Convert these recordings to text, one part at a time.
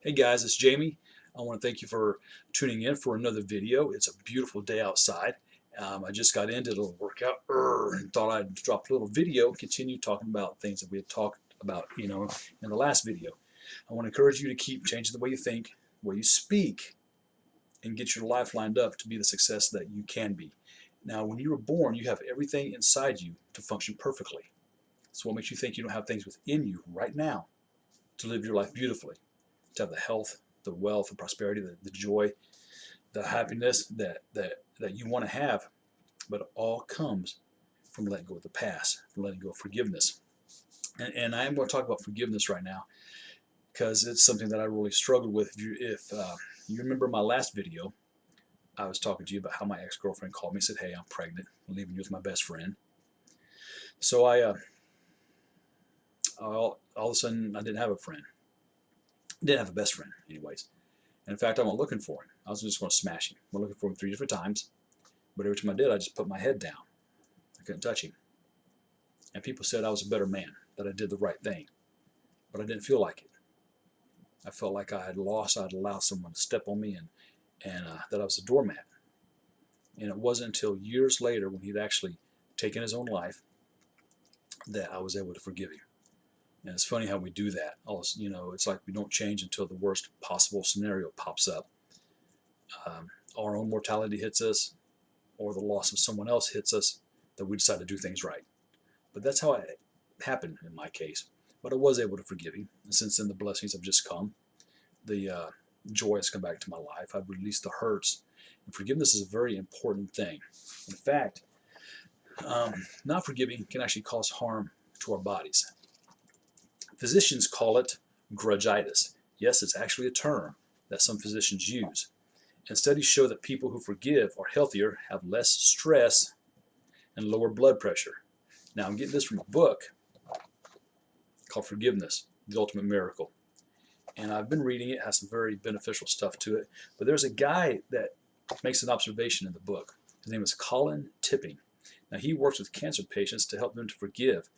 Hey guys, it's Jamie. I want to thank you for tuning in for another video. It's a beautiful day outside. I just got in, did a little workout, and thought I'd drop a little video, continue talking about things that we had talked about, in the last video. I want to encourage you to keep changing the way you think, the way you speak, and get your life lined up to be the success that you can be. Now, when you were born, you have everything inside you to function perfectly. So what makes you think you don't have things within you right now to live your life beautifully? To have the health, the wealth, the prosperity, the joy, the happiness that you want to have, but it all comes from letting go of the past, from letting go of forgiveness. And I am going to talk about forgiveness right now because it's something that I really struggled with. If you remember my last video, I was talking to you about how my ex-girlfriend called me and said, "Hey, I'm pregnant. I'm leaving you with my best friend." So all of a sudden, I didn't have a friend. I didn't have a best friend, anyways. And in fact, I went looking for him. I was just going to smash him. I went looking for him 3 different times. But every time I did, I just put my head down. I couldn't touch him. And people said I was a better man, that I did the right thing. But I didn't feel like it. I felt like I had lost. I'd allowed someone to step on me and that I was a doormat. And it wasn't until years later when he'd actually taken his own life that I was able to forgive him. And it's funny how we do that. It's like we don't change until the worst possible scenario pops up. Our own mortality hits us, or the loss of someone else hits us, that we decide to do things right. But that's how it happened in my case. But I was able to forgive him. And since then, the blessings have just come. The joy has come back to my life. I've released the hurts. And forgiveness is a very important thing. In fact, not forgiving can actually cause harm to our bodies. Physicians call it grudgitis. Yes, it's actually a term that some physicians use. And studies show that people who forgive are healthier, have less stress, and lower blood pressure. Now, I'm getting this from a book called Forgiveness, The Ultimate Miracle. And I've been reading it. It has some very beneficial stuff to it. But there's a guy that makes an observation in the book. His name is Colin Tipping. Now, he works with cancer patients to help them to forgive.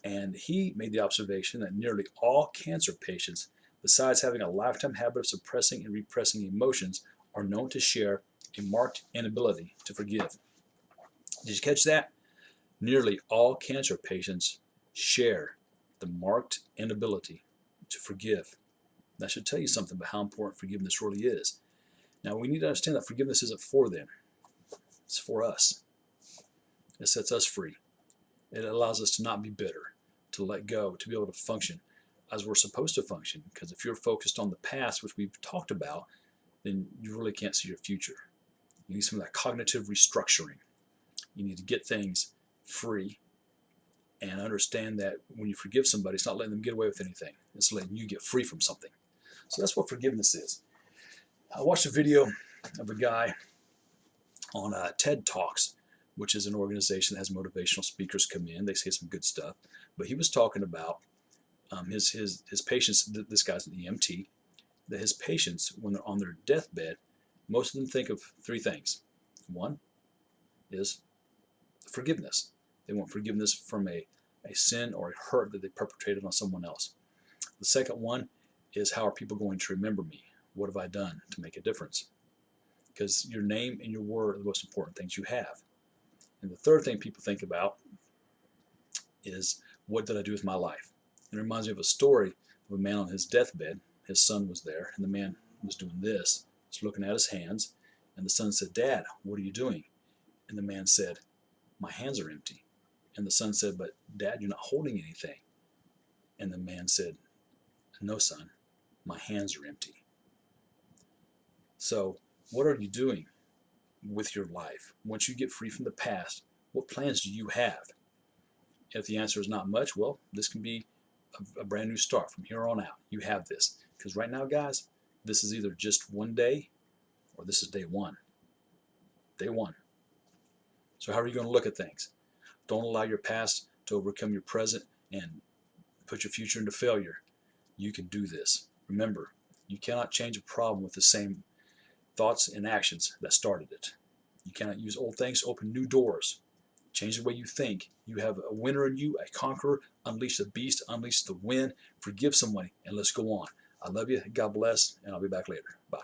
And he made the observation that nearly all cancer patients, besides having a lifetime habit of suppressing and repressing emotions, are known to share a marked inability to forgive. Did you catch that? Nearly all cancer patients share the marked inability to forgive. That should tell you something about how important forgiveness really is. Now, we need to understand that forgiveness isn't for them. It's for us. It sets us free. It allows us to not be bitter, to let go, to be able to function as we're supposed to function. Because if you're focused on the past, which we've talked about, then you really can't see your future. You need some of that cognitive restructuring. You need to get things free and understand that when you forgive somebody, it's not letting them get away with anything. It's letting you get free from something. So that's what forgiveness is. I watched a video of a guy on TED Talks, which is an organization that has motivational speakers come in. They say some good stuff. But he was talking about his patients. This guy's an EMT. That his patients, when they're on their deathbed, most of them think of 3 things. One is forgiveness. They want forgiveness from a sin or a hurt that they perpetrated on someone else. The second one is, how are people going to remember me? What have I done to make a difference? Because your name and your word are the most important things you have. And the third thing people think about is, what did I do with my life? And it reminds me of a story of a man on his deathbed. His son was there, and the man was doing this. He's looking at his hands, and the son said, "Dad, what are you doing?" And the man said, "My hands are empty." And the son said, "But Dad, you're not holding anything." And the man said, "No, son, my hands are empty." So what are you doing with your life? Once you get free from the past, what plans do you have? If the answer is not much, well, this can be a brand new start. From here on out, you have this. Because right now, guys, this is either just one day or this is day one. Day one. So how are you going to look at things? Don't allow your past to overcome your present and put your future into failure. You can do this. Remember, you cannot change a problem with the same thoughts and actions that started it. You cannot use old things to open new doors. Change the way you think. You have a winner in you, a conqueror. Unleash the beast, unleash the wind. Forgive somebody, and let's go on. I love you. God bless, and I'll be back later. Bye.